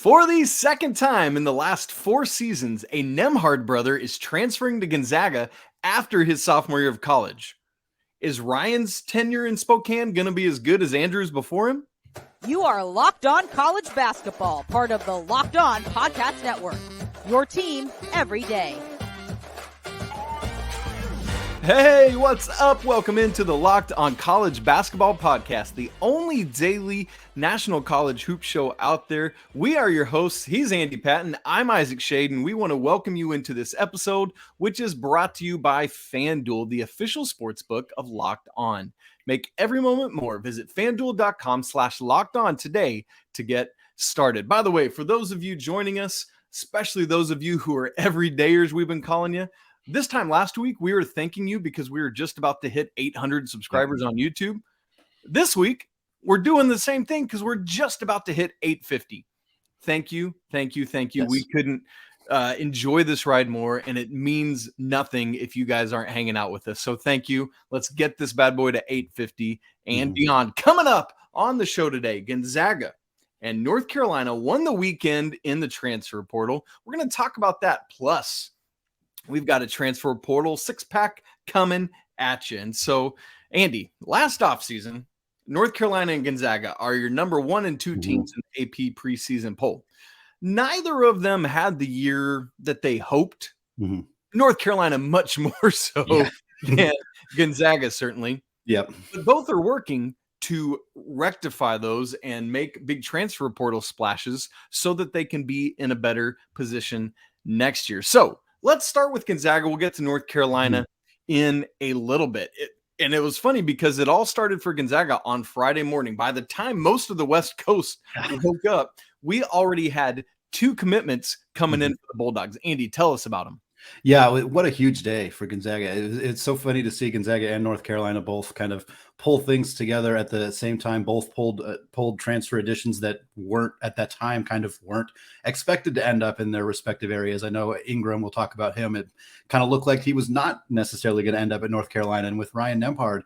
For the second time in the last 4 seasons, a Nembhard brother is transferring to Gonzaga after his sophomore year of college. Is Ryan's tenure in Spokane going to be as good as Andrew's before him? You are Locked On College Basketball, part of the Locked On Podcast Network. Your team every day. Hey, what's up? Welcome into the Locked On College Basketball Podcast, the only daily national college hoop show out there. We are your hosts. He's Andy Patton. I'm Isaac Shade, and we want to welcome you into this episode, which is brought to you by FanDuel, the official sports book of Locked On. Make every moment more. Visit FanDuel.com/LockedOn today to get started. By the way, for those of you joining us, especially those of you who are everydayers, we've been calling you, this time last week, we were thanking you because we were just about to hit 800 subscribers on YouTube. This week, we're doing the same thing because we're just about to hit 850. Thank you. Yes. We couldn't enjoy this ride more, and it means nothing if you guys aren't hanging out with us. So thank you. Let's get this bad boy to 850 and beyond. Coming up on the show today, Gonzaga and North Carolina won the weekend in the transfer portal. We're going to talk about that. Plus, we've got a transfer portal 6-pack coming at you. And so, Andy, last offseason, North Carolina and Gonzaga are your number 1 and 2 teams in the AP preseason poll. Neither of them had the year that they hoped. North Carolina much more so than Gonzaga, certainly. Yep. But both are working to rectify those and make big transfer portal splashes so that they can be in a better position next year. So, let's start with Gonzaga. We'll get to North Carolina in a little bit. And it was funny because it all started for Gonzaga on Friday morning. By the time most of the West Coast woke up, we already had 2 commitments coming in for the Bulldogs. Andy, tell us about them. Yeah, what a huge day for Gonzaga. It's so funny to see Gonzaga and North Carolina both kind of pull things together at the same time. Both pulled transfer additions that weren't expected to end up in their respective areas. I know Ingram, we'll talk about him. It kind of looked like he was not necessarily going to end up at North Carolina. And with Ryan Nembhard,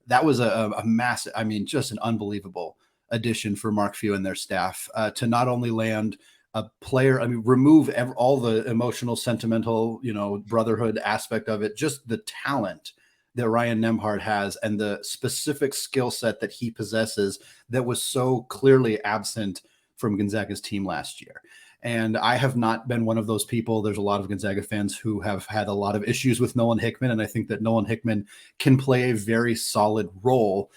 that was a massive, just an unbelievable addition for Mark Few and their staff to not only land a player, remove all the emotional, sentimental, brotherhood aspect of it, just the talent that Ryan Nembhard has and the specific skill set that he possesses that was so clearly absent from Gonzaga's team last year. And I have not been one of those people. There's a lot of Gonzaga fans who have had a lot of issues with Nolan Hickman, and I think that Nolan Hickman can play a very solid role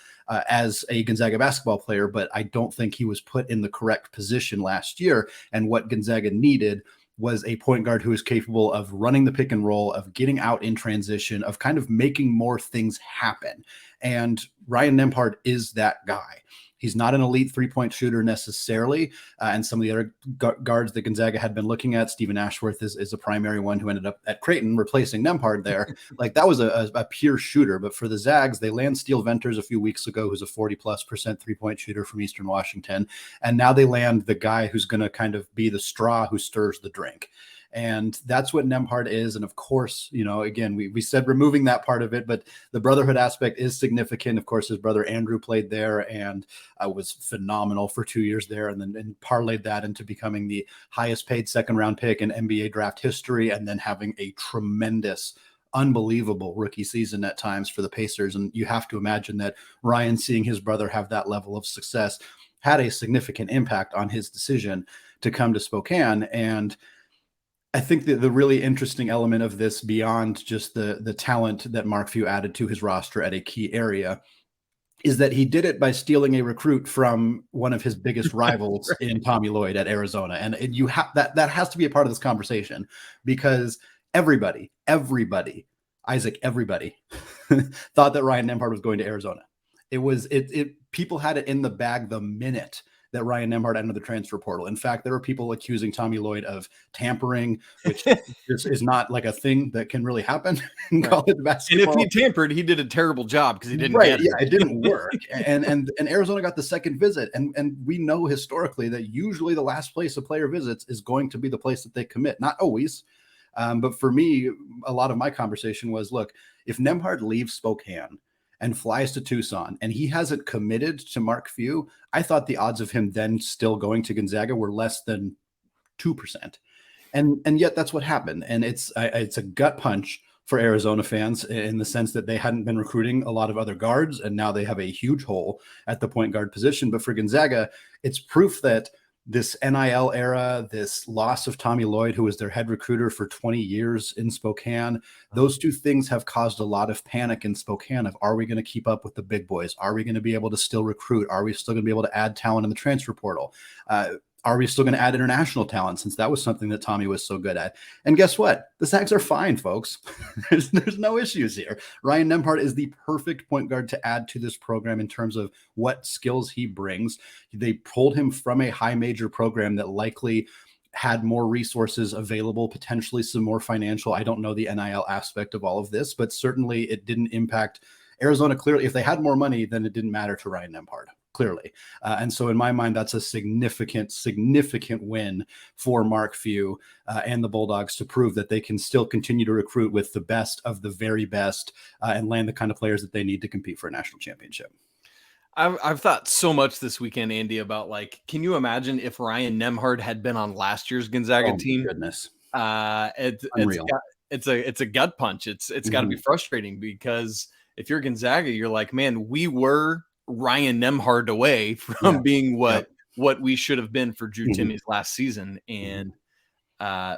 as a Gonzaga basketball player, but I don't think he was put in the correct position last year. And what Gonzaga needed was a point guard who is capable of running the pick and roll, of getting out in transition, of kind of making more things happen. And Ryan Nembhard is that guy. He's not an elite 3-point shooter necessarily. And some of the other guards that Gonzaga had been looking at, Stephen Ashworth is a primary one who ended up at Creighton replacing Nembhard there. Like that was a pure shooter. But for the Zags, they land Steele Venters a few weeks ago, who's a 40+% 3-point shooter from Eastern Washington. And now they land the guy who's going to kind of be the straw who stirs the drink. And that's what Nembhard is. And of course, again, we said removing that part of it, but the brotherhood aspect is significant. Of course, his brother Andrew played there and was phenomenal for 2 years there, and then parlayed that into becoming the highest paid 2nd-round pick in NBA draft history, and then having a tremendous, unbelievable rookie season at times for the Pacers. And you have to imagine that Ryan, seeing his brother have that level of success, had a significant impact on his decision to come to Spokane. And I think that the really interesting element of this, beyond just the talent that Mark Few added to his roster at a key area, is that he did it by stealing a recruit from one of his biggest rivals in Tommy Lloyd at Arizona. And you have that has to be a part of this conversation, because everybody, Isaac, everybody thought that Ryan Nembhard was going to Arizona. People had it in the bag the minute that Ryan Nembhard entered the transfer portal. In fact, there were people accusing Tommy Lloyd of tampering, which is not like a thing that can really happen in college basketball. And if he tampered, he did a terrible job because he didn't get it. Yeah, it didn't work. and Arizona got the second visit. And we know historically that usually the last place a player visits is going to be the place that they commit. Not always. But for me, a lot of my conversation was, look, if Nembhard leaves Spokane and flies to Tucson and he hasn't committed to Mark Few, I thought the odds of him then still going to Gonzaga were less than 2%. And yet that's what happened. And it's a gut punch for Arizona fans in the sense that they hadn't been recruiting a lot of other guards, and now they have a huge hole at the point guard position. But for Gonzaga, it's proof that this NIL era, this loss of Tommy Lloyd, who was their head recruiter for 20 years in Spokane, those two things have caused a lot of panic in Spokane of, are we going to keep up with the big boys? Are we going to be able to still recruit? Are we still going to be able to add talent in the transfer portal? Are we still going to add international talent, since that was something that Tommy was so good at? And guess what? The Zags are fine, folks. there's no issues here. Ryan Nembhard is the perfect point guard to add to this program in terms of what skills he brings. They pulled him from a high major program that likely had more resources available, potentially some more financial. I don't know the NIL aspect of all of this, but certainly it didn't impact Arizona. Clearly, if they had more money, then it didn't matter to Ryan Nembhard. Clearly. And so in my mind, that's a significant win for Mark Few and the Bulldogs to prove that they can still continue to recruit with the best of the very best and land the kind of players that they need to compete for a national championship. I've thought so much this weekend, Andy, about can you imagine if Ryan Nembhard had been on last year's Gonzaga team? Goodness. It's a gut punch. It's got to be frustrating, because if you're Gonzaga, you're like, man, we were Ryan Nembhard away from being what we should have been for Drew Timmy's last season. And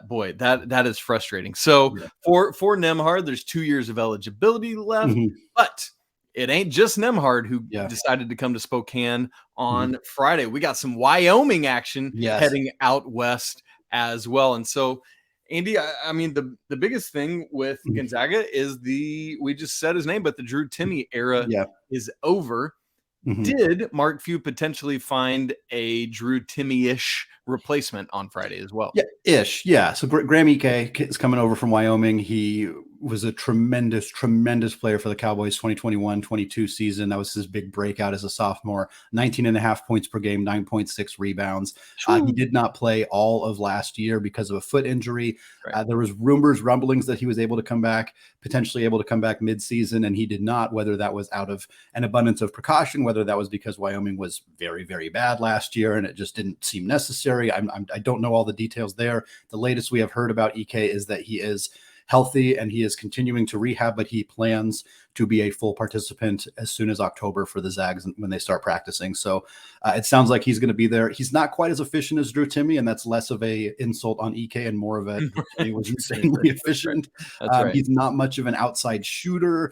boy, that is frustrating. So for Nembhard, there's 2 years of eligibility left, but it ain't just Nembhard who decided to come to Spokane on Friday. We got some Wyoming action heading out west as well. And so, Andy, I mean, the biggest thing with Gonzaga is we just said his name, but the Drew Timme era is over. Did Mark Few potentially find a Drew Timme-ish replacement on Friday as well? Yeah. So Graham Ike is coming over from Wyoming. He was a tremendous player for the Cowboys 2021-22 season. That was his big breakout as a sophomore. 19.5 points per game, 9.6 rebounds. He did not play all of last year because of a foot injury. There was rumblings that he was potentially able to come back mid-season, and he did not, whether that was out of an abundance of precaution, whether that was because Wyoming was very, very bad last year and it just didn't seem necessary. I don't know all the details there. The latest we have heard about Ike is that he is healthy and he is continuing to rehab, but he plans to be a full participant as soon as October for the Zags when they start practicing. So it sounds like he's going to be there. He's not quite as efficient as Drew Timme, and that's less of a insult on Ike and more of he was insanely efficient. He's not much of an outside shooter.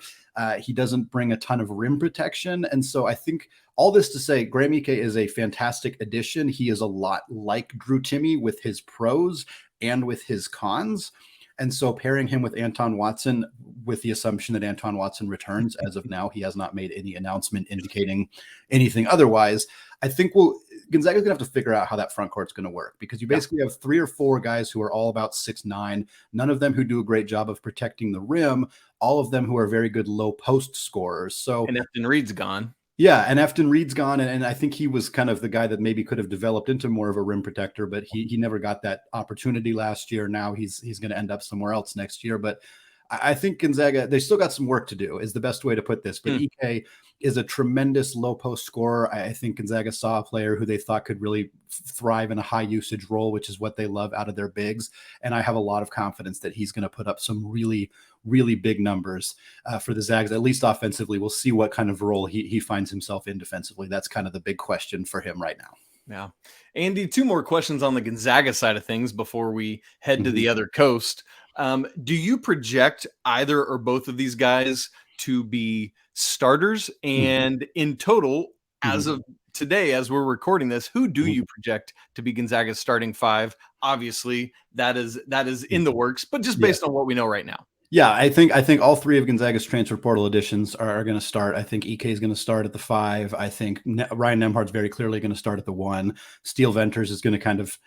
He doesn't bring a ton of rim protection. And so I think all this to say, Graham Ike is a fantastic addition. He is a lot like Drew Timme with his pros and with his cons. And so pairing him with Anton Watson, with the assumption that Anton Watson returns, as of now, he has not made any announcement indicating anything otherwise. I think Gonzaga's going to have to figure out how that front court's going to work, because you basically have 3 or 4 guys who are all about 6'9", none of them who do a great job of protecting the rim, all of them who are very good low post scorers. And Efton Reed's gone. Yeah, and Efton Reed's gone, and I think he was kind of the guy that maybe could have developed into more of a rim protector, but he never got that opportunity last year. Now he's going to end up somewhere else next year. But I think Gonzaga, they still got some work to do, is the best way to put this. But Ike is a tremendous low post scorer. I think Gonzaga saw a player who they thought could really thrive in a high usage role, which is what they love out of their bigs. And I have a lot of confidence that he's going to put up some really, really big numbers for the Zags, at least offensively. We'll see what kind of role he finds himself in defensively. That's kind of the big question for him right now. Yeah. Andy, 2 more questions on the Gonzaga side of things before we head to the other coast. Do you project either or both of these guys to be starters? And in total, as of today, as we're recording this, who do you project to be Gonzaga's starting 5? Obviously, that is in the works, but just based on what we know right now. Yeah, I think all 3 of Gonzaga's transfer portal additions are going to start. I think Ike is going to start at the 5. I think Ryan Nembhard's very clearly going to start at the 1. Steele Venters is going to kind of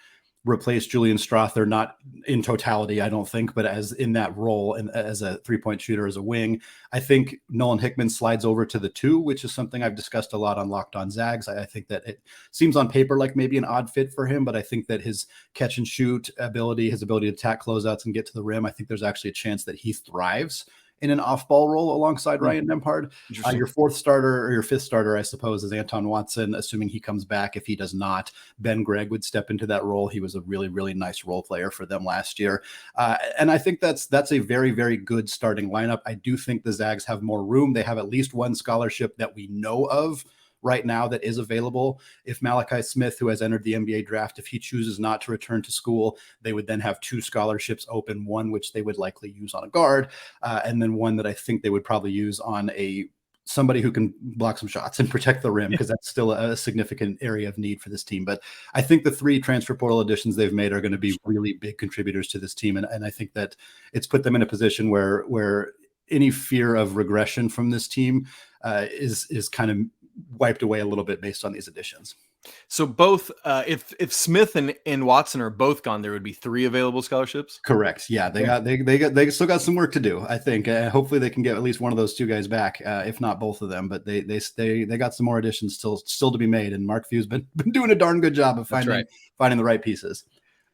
replace Julian Strother, not in totality, I don't think, but as in that role and as a 3-point shooter, as a wing. I think Nolan Hickman slides over to the 2, which is something I've discussed a lot on Locked On Zags. I think that it seems on paper like maybe an odd fit for him, but I think that his catch and shoot ability, his ability to attack closeouts and get to the rim, I think there's actually a chance that he thrives in an off-ball role alongside Ryan Nembhard. Your fourth starter or your fifth starter, I suppose, is Anton Watson, assuming he comes back. If he does not, Ben Gregg would step into that role. He was a really, really nice role player for them last year. And I think that's a very, very good starting lineup. I do think the Zags have more room. They have at least one scholarship that we know of right now that is available. If Malachi Smith, who has entered the NBA draft, if he chooses not to return to school, they would then have two scholarships open, one which they would likely use on a guard, and then one that I think they would probably use on somebody who can block some shots and protect the rim, because that's still a significant area of need for this team. But I think the three transfer portal additions they've made are going to be really big contributors to this team. And I think that it's put them in a position where any fear of regression from this team is kind of wiped away a little bit based on these additions. So both, if Smith and Watson are both gone, there would be three available scholarships. Correct. Yeah, they still got some work to do. I think hopefully they can get at least one of those two guys back, if not both of them. But they got some more additions still to be made, and Mark Few's been doing a darn good job of finding the right pieces.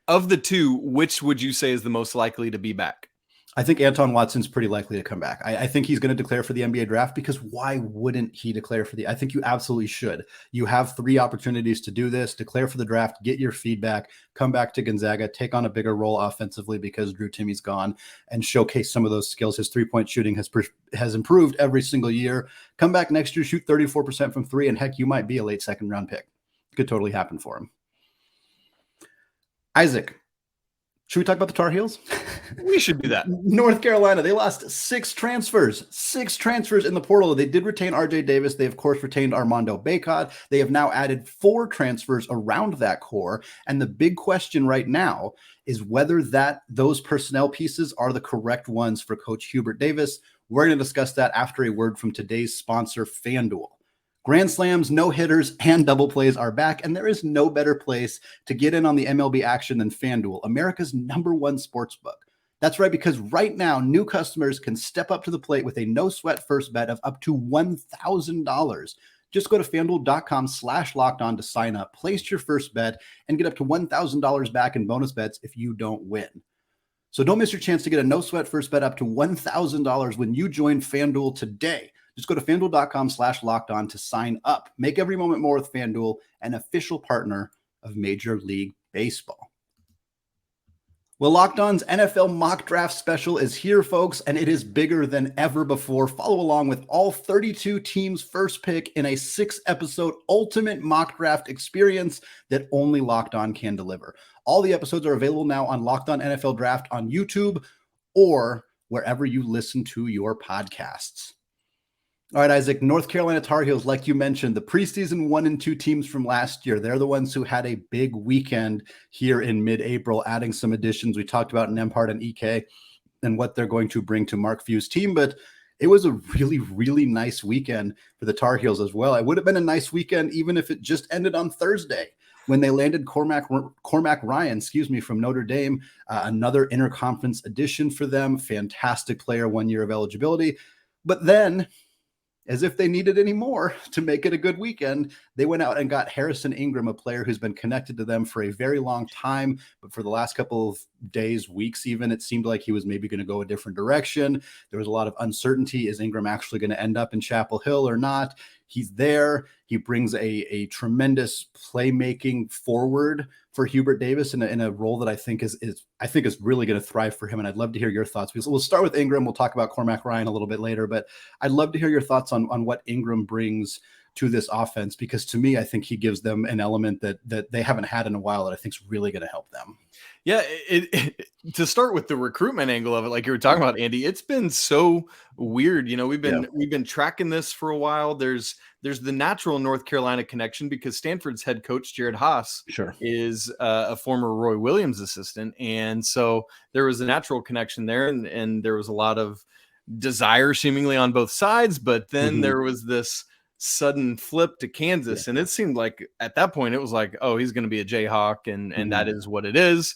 Of the two, which would you say is the most likely to be back? I think Anton Watson's pretty likely to come back. I think he's going to declare for the NBA draft, because why wouldn't he declare for I think you absolutely should. You have three opportunities to do this: declare for the draft, get your feedback, come back to Gonzaga, take on a bigger role offensively because Drew Timmy's gone, and showcase some of those skills. His three-point shooting has improved every single year. Come back next year, shoot 34% from three, and heck, you might be a late second round pick. It could totally happen for him. Isaac, should we talk about the Tar Heels? We should do that. North Carolina, they lost six transfers in the portal. They did retain RJ Davis. They, of course, retained Armando Bacot. They have now added 4 transfers around that core. And the big question right now is whether those personnel pieces are the correct ones for Coach Hubert Davis. We're going to discuss that after a word from today's sponsor, FanDuel. Grand slams, no-hitters, and double plays are back, and there is no better place to get in on the MLB action than FanDuel, America's #1 sportsbook. That's right, because right now, new customers can step up to the plate with a no-sweat first bet of up to $1,000. Just go to FanDuel.com/lockedon to sign up, place your first bet, and get up to $1,000 back in bonus bets if you don't win. So don't miss your chance to get a no-sweat first bet up to $1,000 when you join FanDuel today. Just go to FanDuel.com/lockedon to sign up. Make every moment more with FanDuel, an official partner of Major League Baseball. Well, Locked On's NFL mock draft special is here, folks, and it is bigger than ever before. Follow along with all 32 teams' first pick in a 6-episode ultimate mock draft experience that only Locked On can deliver. All the episodes are available now on Locked On NFL Draft on YouTube or wherever you listen to your podcasts. All right, Isaac, North Carolina Tar Heels, like you mentioned, the preseason 1 and 2 teams from last year. They're the ones who had a big weekend here in mid-April, adding some additions. We talked about Nembhard and Ike and what they're going to bring to Mark Few's team, but it was a really, really nice weekend for the Tar Heels as well. It would have been a nice weekend even if it just ended on Thursday when they landed Cormac Ryan, from Notre Dame, another interconference addition for them. Fantastic player, 1 year of eligibility. But then, as if they needed any more to make it a good weekend, they went out and got Harrison Ingram, a player who's been connected to them for a very long time. But for the last couple of days, weeks even, it seemed like he was maybe going to go a different direction. There was a lot of uncertainty. Is Ingram actually going to end up in Chapel Hill or not? He's there. He brings a tremendous playmaking forward for Hubert Davis in a role that I think is really going to thrive for him. And I'd love to hear your thoughts. We'll start with Ingram. We'll talk about Cormac Ryan a little bit later, but I'd love to hear your thoughts on what Ingram brings to this offense, because to me, I think he gives them an element that they haven't had in a while that I think is really going to help them. Yeah, to start with the recruitment angle of it, like you were talking about, Andy, it's been so weird. You know, we've been tracking this for a while. There's the natural North Carolina connection because Stanford's head coach Jared Haas is a former Roy Williams assistant, and so there was a natural connection there, and there was a lot of desire seemingly on both sides. But then there was this sudden flip to Kansas, and it seemed like at that point it was like, oh, he's going to be a Jayhawk, and that is what it is.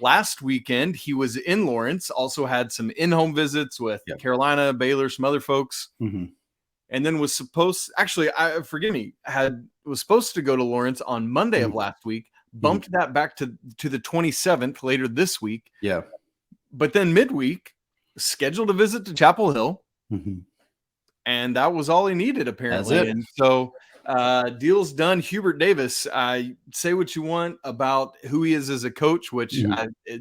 Last weekend he was in Lawrence, also had some in-home visits with Carolina, Baylor, some other folks, and then was supposed to go to Lawrence on Monday of last week, bumped that back to the 27th later this week, but then midweek scheduled a visit to Chapel Hill, and that was all he needed, apparently. And so deal's done. Hubert Davis, say what you want about who he is as a coach, which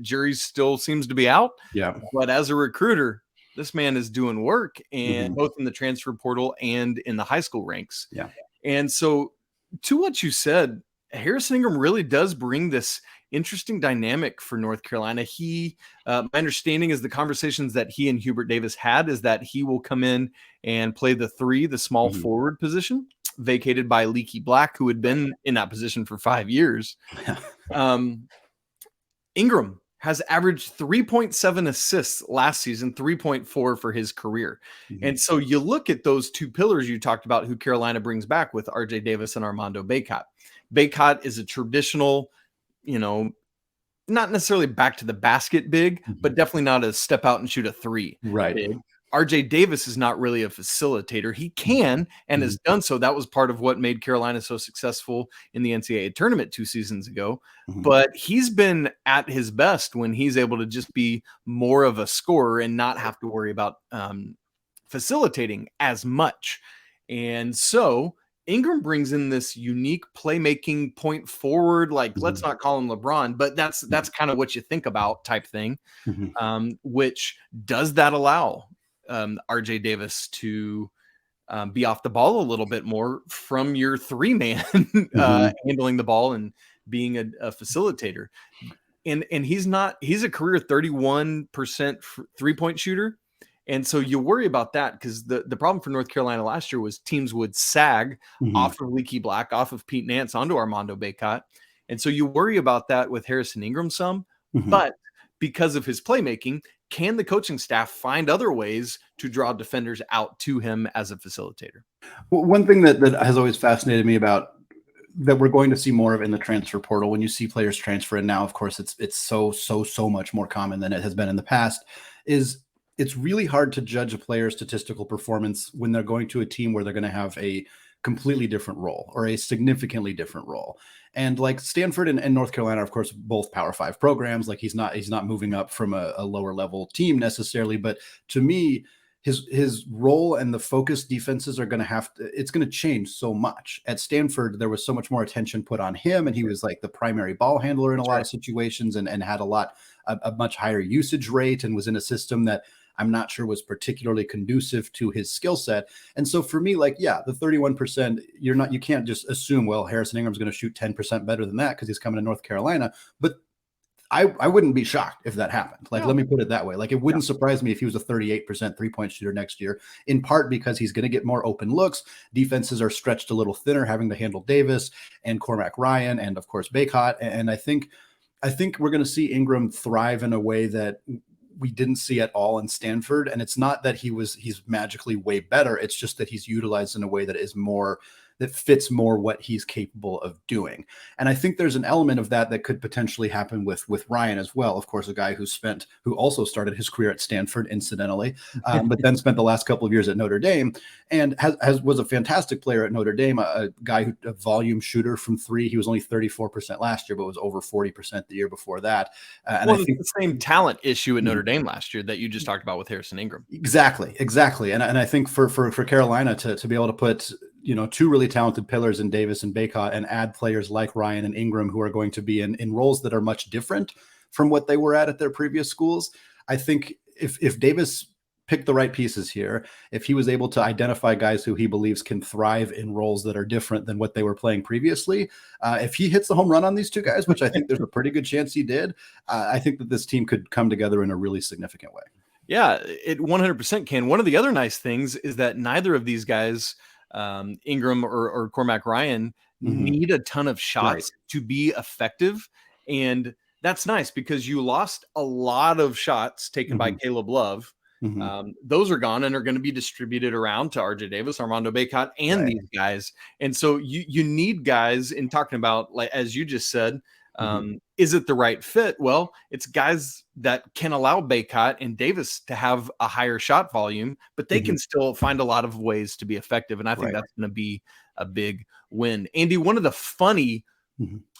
jury still seems to be out. Yeah. But as a recruiter, this man is doing work, and both in the transfer portal and in the high school ranks. Yeah. And so to what you said, Harrison Ingram really does bring this interesting dynamic for North Carolina. My understanding is the conversations that he and Hubert Davis had is that he will come in and play the 3, the small forward position, vacated by Leaky Black, who had been in that position for 5 years. Ingram has averaged 3.7 assists last season, 3.4 for his career. And so you look at those 2 pillars you talked about who Carolina brings back with RJ Davis and Armando Bacot. Bacot is a traditional, not necessarily back to the basket big, but definitely not a step out and shoot a 3 big. RJ Davis is not really a facilitator. He can and has done so. That was part of what made Carolina so successful in the NCAA tournament 2 seasons ago. But he's been at his best when he's able to just be more of a scorer and not have to worry about facilitating as much. And so Ingram brings in this unique playmaking point forward, let's not call him LeBron, but that's kind of what you think about type thing, which does that allow RJ Davis to be off the ball a little bit more from your 3-man handling the ball and being a facilitator. And he's a career 31% 3-point shooter. And so you worry about that because the problem for North Carolina last year was teams would sag off of Leaky Black, off of Pete Nance onto Armando Bacot. And so you worry about that with Harrison Ingram some, but because of his playmaking, can the coaching staff find other ways to draw defenders out to him as a facilitator? Well, one thing that has always fascinated me about that we're going to see more of in the transfer portal when you see players transfer, and now, of course, it's so much more common than it has been in the past, is it's really hard to judge a player's statistical performance when they're going to a team where they're going to have a completely different role or a significantly different role. And like Stanford and North Carolina, of course, both Power 5 programs, like he's not moving up from a lower level team necessarily. But to me, his role and the focused defenses are going to it's going to change so much. At Stanford, there was so much more attention put on him, and he was like the primary ball handler in a lot of situations and had a much higher usage rate and was in a system that I'm not sure was particularly conducive to his skill set. And so for me, the 31%, you can't just assume, well, Harrison Ingram's going to shoot 10% better than that because he's coming to North Carolina. But I wouldn't be shocked if that happened. Let me put it that way. It wouldn't surprise me if he was a 38% 3-point shooter next year, in part because he's going to get more open looks. Defenses are stretched a little thinner, having to handle Davis and Cormac Ryan and, of course, Bacot. And I think we're going to see Ingram thrive in a way that we didn't see at all in Stanford. And it's not that he's magically way better. It's just that he's utilized in a way that fits more what he's capable of doing. And I think there's an element of that could potentially happen with Ryan as well. Of course, a guy who also started his career at Stanford, incidentally, but then spent the last couple of years at Notre Dame and was a fantastic player at Notre Dame, a guy a volume shooter from 3. He was only 34% last year, but was over 40% the year before that. And I think the same talent issue at Notre Dame last year that you just talked about with Harrison Ingram. Exactly. And I think for Carolina to be able to put 2 really talented pillars in Davis and Bacot and add players like Ryan and Ingram who are going to be in roles that are much different from what they were at their previous schools. I think if Davis picked the right pieces here, if he was able to identify guys who he believes can thrive in roles that are different than what they were playing previously, if he hits the home run on these 2 guys, which I think there's a pretty good chance he did, I think that this team could come together in a really significant way. Yeah, it 100% can. One of the other nice things is that neither of these guys, Ingram or Cormac Ryan, need a ton of shots to be effective. And that's nice because you lost a lot of shots taken by Caleb Love. Those are gone and are going to be distributed around to RJ Davis, Armando Bacot, and these guys. And so you need guys in talking about, as you just said, is it the right fit? Well, it's guys that can allow Bacot and Davis to have a higher shot volume, but they can still find a lot of ways to be effective. And I think that's going to be a big win. Andy, one of the funny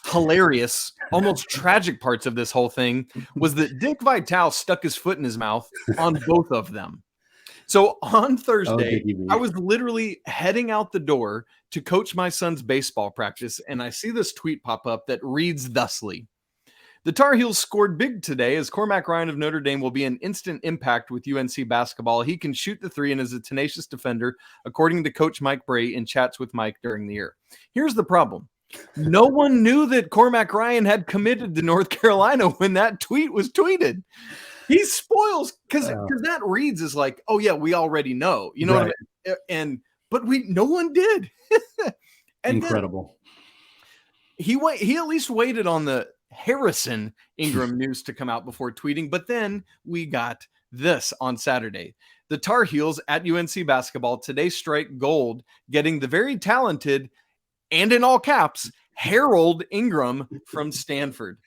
hilarious, almost tragic parts of this whole thing was that Dick Vitale stuck his foot in his mouth on both of them. So on Thursday, I was literally heading out the door to coach my son's baseball practice, and I see this tweet pop up that reads thusly: "The Tar Heels scored big today as Cormac Ryan of Notre Dame will be an instant impact with UNC basketball. He can shoot the three and is a tenacious defender, according to Coach Mike Bray in chats with Mike during the year." Here's the problem. No one knew that Cormac Ryan had committed to North Carolina when that tweet was tweeted. He spoils because that reads as like, oh yeah, we already know, you know what I mean? But no one did. And incredible. He at least waited on the Harrison Ingram news to come out before tweeting, but then we got this on Saturday. The Tar Heels at UNC basketball today strike gold, getting the very talented, and in all caps, Harold Ingram from Stanford.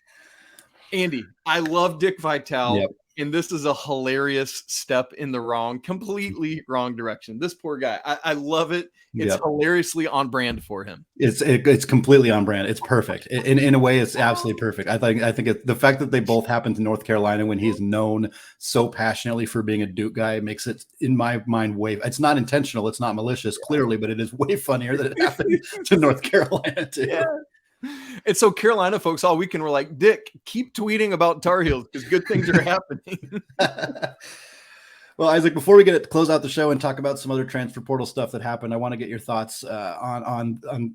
Andy, I love Dick Vitale. Yep. And this is a hilarious step in the completely wrong direction. This poor guy. I love it. It's hilariously on brand for him. It's completely on brand. It's perfect. In a way, it's absolutely perfect. I think the fact that they both happened to North Carolina when he's known so passionately for being a Duke guy makes it, in my mind, it's not intentional. It's not malicious, clearly, but it is way funnier that it happened to North Carolina too. Yeah. And so Carolina folks all weekend were like, Dick, keep tweeting about Tar Heels because good things are happening. Well, Isaac, before we get to close out the show and talk about some other transfer portal stuff that happened, I want to get your thoughts on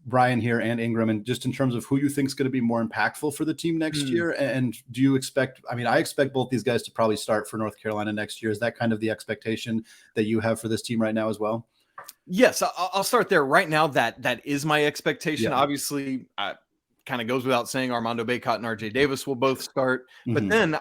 Brian here and Ingram, and just in terms of who you think is going to be more impactful for the team next year. And do you expect, I expect both these guys to probably start for North Carolina next year. Is that kind of the expectation that you have for this team right now as well? Yes, I'll start there. Right now, that is my expectation. Yeah. Obviously, kind of goes without saying, Armando Bacot and RJ Davis will both start. But then,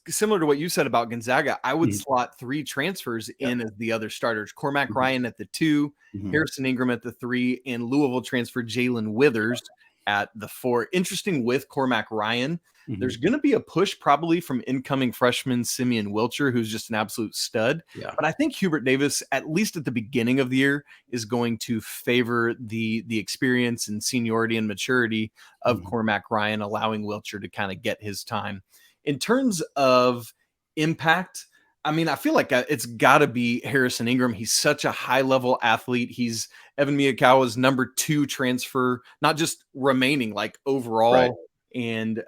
similar to what you said about Gonzaga, I would slot three transfers in as the other starters. Cormac Ryan at the 2, Harrison Ingram at the 3, and Louisville transfer Jalen Withers at the 4. Interesting with Cormac Ryan, there's going to be a push probably from incoming freshman Simeon Wilcher, who's just an absolute stud. Yeah. But I think Hubert Davis, at least at the beginning of the year, is going to favor the experience and seniority and maturity of Cormac Ryan, allowing Wilcher to kind of get his time. In terms of impact, I feel like it's got to be Harrison Ingram. He's such a high-level athlete. He's Evan Miyakawa's number 2 transfer, not just remaining, like overall. Right. And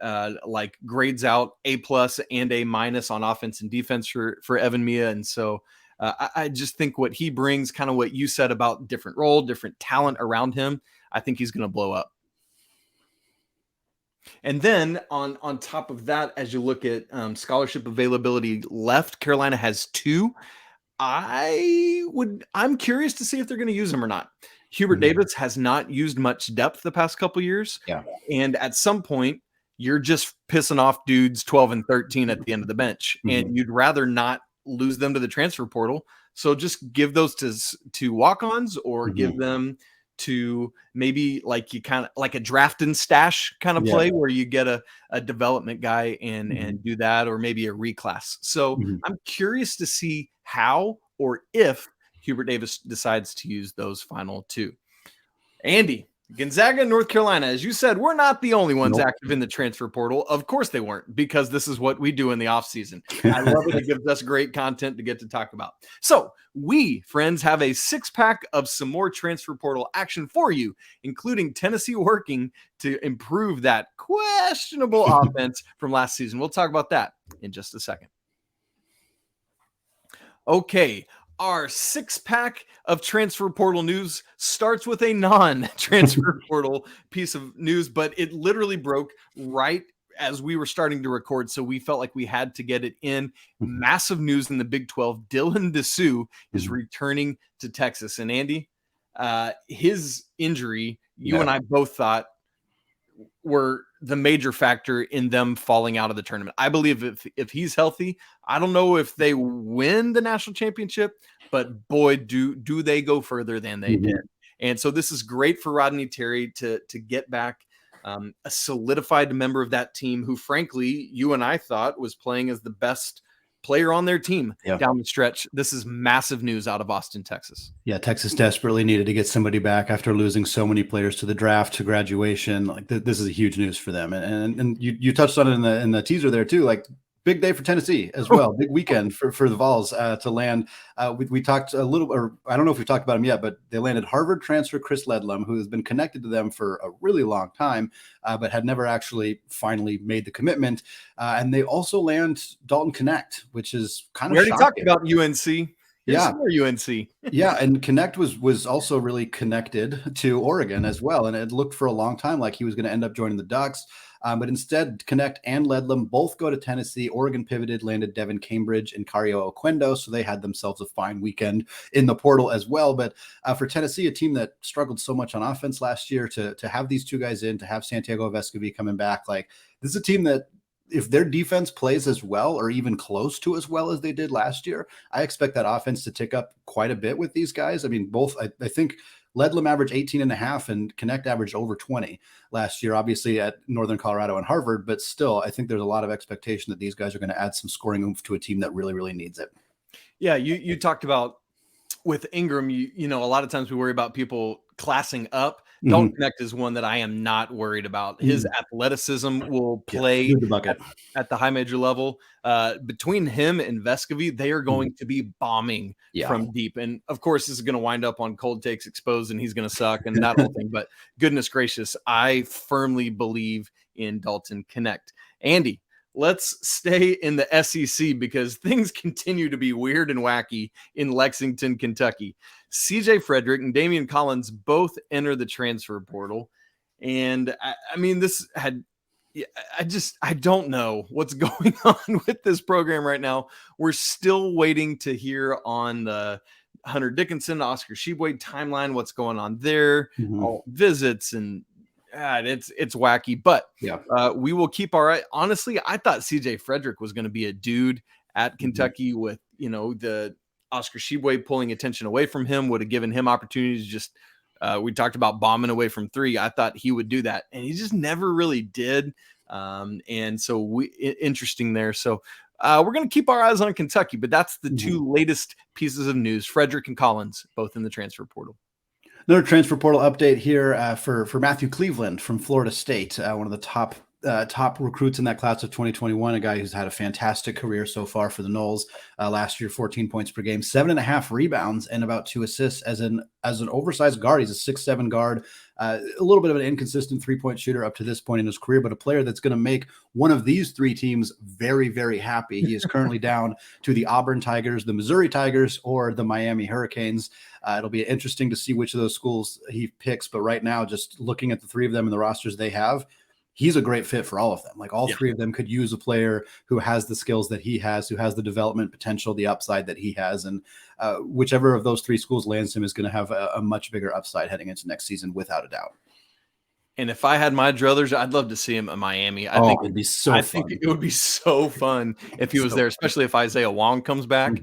like grades out A+ and A- on offense and defense for Evan Mia. And so I just think what he brings, kind of what you said about different role, different talent around him, I think he's going to blow up. And then on top of that, as you look at scholarship availability left, Carolina has 2. I'm curious to see if they're going to use them or not. Hubert Davis has not used much depth the past couple years. Yeah. And at some point, you're just pissing off dudes 12 and 13 at the end of the bench. And you'd rather not lose them to the transfer portal. So just give those to walk-ons or give them to maybe like you kind of like a draft and stash kind of play where you get a development guy and do that, or maybe a reclass. So I'm curious to see how or if Hubert Davis decides to use those final 2. Andy, Gonzaga, North Carolina, as you said, we're not the only ones active in the transfer portal. Of course they weren't, because this is what we do in the offseason. I love it. It gives us great content to get to talk about. So we, friends, have a 6-pack of some more transfer portal action for you, including Tennessee working to improve that questionable offense from last season. We'll talk about that in just a second. Okay. Our 6-pack of transfer portal news starts with a non-transfer portal piece of news, but it literally broke right as we were starting to record, so we felt like we had to get it in. Massive news in the Big 12. Dylan Disu is returning to Texas. And Andy, his injury, you and I both thought were the major factor in them falling out of the tournament. I believe if he's healthy, I don't know if they win the national championship, but boy, do they go further than they did. And so this is great for Rodney Terry to get back a solidified member of that team who, frankly, you and I thought was playing as the best player on their team Yeah. down the stretch. This is massive news out of Austin, Texas. Yeah, Texas desperately needed to get somebody back after losing so many players to the draft, to graduation. Like this is a huge news for them. And you touched on it in the teaser there too. Like, big day for Tennessee as well. Big weekend for the Vols to land. We talked a little, or I don't know if we've talked about him yet, but they landed Harvard transfer Chris Ledlum, who has been connected to them for a really long time, but had never actually finally made the commitment. And they also land Dalton Knecht, which is kind of shocking. We already talked about UNC. Yeah, UNC. Yeah, and Knecht was also really connected to Oregon as well, and it looked for a long time like he was going to end up joining the Ducks. But instead, Knecht and Ledlum both go to Tennessee. Oregon pivoted, landed Devin Cambridge and Cario Oquendo, so they had themselves a fine weekend in the portal as well. But for Tennessee, a team that struggled so much on offense last year, to have these two guys in, to have Santiago Vescovi coming back, like, this is a team that, if their defense plays as well or even close to as well as they did last year, I expect that offense to tick up quite a bit with these guys. I mean, both, I think Ledlum averaged 18.5 and Knecht averaged over 20 last year, obviously at Northern Colorado and Harvard, but still, I think there's a lot of expectation that these guys are going to add some scoring oomph to a team that really, really needs it. Yeah, you talked about with Ingram, you know, a lot of times we worry about people classing up. Dalton Knecht is one that I am not worried about. His athleticism will play at the high major level. Between him and Vescovi, they are going to be bombing from deep. And of course, this is going to wind up on Cold Takes Exposed and he's going to suck and that whole thing. But goodness gracious, I firmly believe in Dalton Knecht. Andy, let's stay in the SEC because things continue to be weird and wacky in Lexington, Kentucky. CJ Frederick and Damian Collins both enter the transfer portal. And I mean, this had, I don't know what's going on with this program right now. We're still waiting to hear on the Hunter Dickinson, Oscar Sheboy timeline, what's going on there, all visits, and it's wacky, but we will keep our eye. Honestly, I thought CJ Frederick was going to be a dude at Kentucky with, you know, the Oscar Sheboy pulling attention away from him would have given him opportunities. Just we talked about bombing away from three. I thought he would do that, and he just never really did. And so interesting there. So we're going to keep our eyes on Kentucky, but that's the two latest pieces of news. Frederick and Collins, both in the transfer portal. Another transfer portal update here for Matthew Cleveland from Florida State, one of the top recruits in that class of 2021, a guy who's had a fantastic career so far for the Noles. Last year, 14 points per game, 7.5 rebounds, and about 2 assists as an oversized guard. He's a 6'7" guard, a little bit of an inconsistent three-point shooter up to this point in his career, but a player that's going to make one of these three teams very, very happy. He is currently down to the Auburn Tigers, the Missouri Tigers, or the Miami Hurricanes. It'll be interesting to see which of those schools he picks, but right now, just looking at the three of them and the rosters they have, he's a great fit for all of them. Like, all three of them could use a player who has the skills that he has, who has the development potential, the upside that he has. And whichever of those three schools lands him is going to have a much bigger upside heading into next season, without a doubt. And if I had my druthers, I'd love to see him in Miami. I think it'd be so fun. I think it would be so fun if he was there, especially if Isaiah Wong comes back.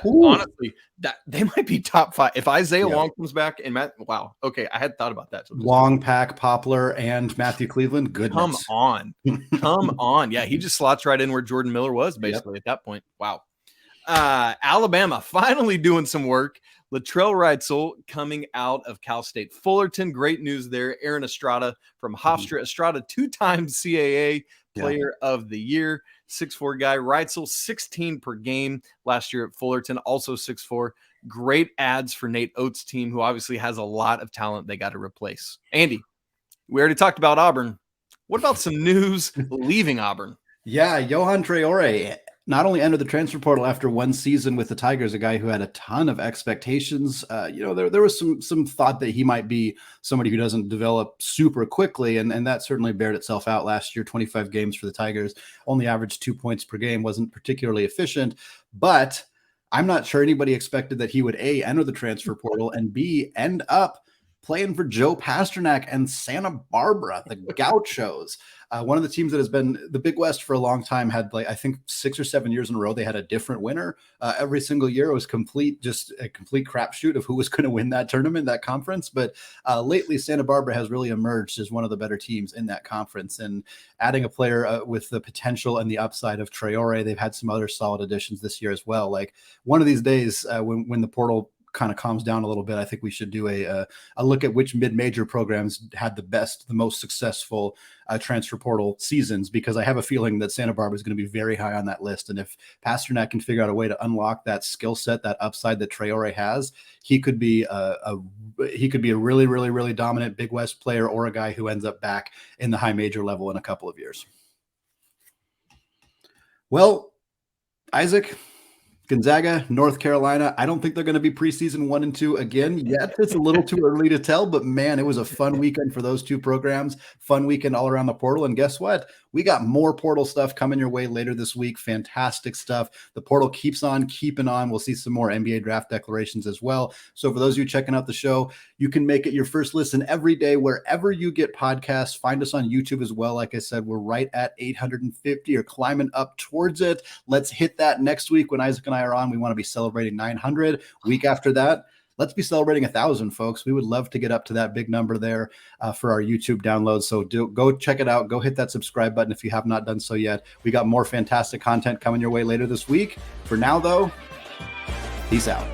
Honestly, that they might be top 5. If Isaiah Wong comes back and wow. Okay. I had thought about that. So Wong, Pack, Poplar, and Matthew Cleveland. Goodness. Come on. Yeah. He just slots right in where Jordan Miller was basically at that point. Wow. Alabama finally doing some work. Latrell Reitzel coming out of Cal State Fullerton. Great news there. Aaron Estrada from Hofstra. Estrada, 2-time CAA Player of the Year. 6'4" guy. Reitzel, 16 per game last year at Fullerton. Also 6'4". Great ads for Nate Oates' team, who obviously has a lot of talent they got to replace. Andy, we already talked about Auburn. What about some news leaving Auburn? Yeah, Johan Traore not only entered the transfer portal after one season with the Tigers, a guy who had a ton of expectations. There was some thought that he might be somebody who doesn't develop super quickly, and that certainly bared itself out last year. 25 games for the Tigers, only averaged 2 points per game, wasn't particularly efficient, but I'm not sure anybody expected that he would A, enter the transfer portal, and B, end up playing for Joe Pasternak and Santa Barbara, the Gauchos. One of the teams that has been the Big West for a long time had, like, I think 6 or 7 years in a row, they had a different winner. Every single year it was just a complete crapshoot of who was going to win that tournament, that conference. But lately, Santa Barbara has really emerged as one of the better teams in that conference. And adding a player with the potential and the upside of Traore, they've had some other solid additions this year as well. Like, one of these days, when the portal kind of calms down a little bit, I think we should do a look at which mid-major programs had the most successful transfer portal seasons, because I have a feeling that Santa Barbara is going to be very high on that list. And if Pasternak can figure out a way to unlock that skill set, that upside that Traore has, he could be a really, really, really dominant Big West player, or a guy who ends up back in the high major level in a couple of years. Well, Isaac, Gonzaga, North Carolina, I don't think they're going to be preseason 1 and 2 again yet. It's a little too early to tell, but man, it was a fun weekend for those two programs. Fun weekend all around the portal. And guess what? We got more portal stuff coming your way later this week. Fantastic stuff. The portal keeps on keeping on. We'll see some more NBA draft declarations as well. So for those of you checking out the show, you can make it your first listen every day wherever you get podcasts. Find us on YouTube as well. Like I said, we're right at 850 or climbing up towards it. Let's hit that next week when Isaac and I are on. We want to be celebrating 900. Week after that, let's be celebrating 1,000, folks. We would love to get up to that big number there for our YouTube downloads. So go check it out. Go hit that subscribe button if you have not done so yet. We got more fantastic content coming your way later this week. For now, though, peace out.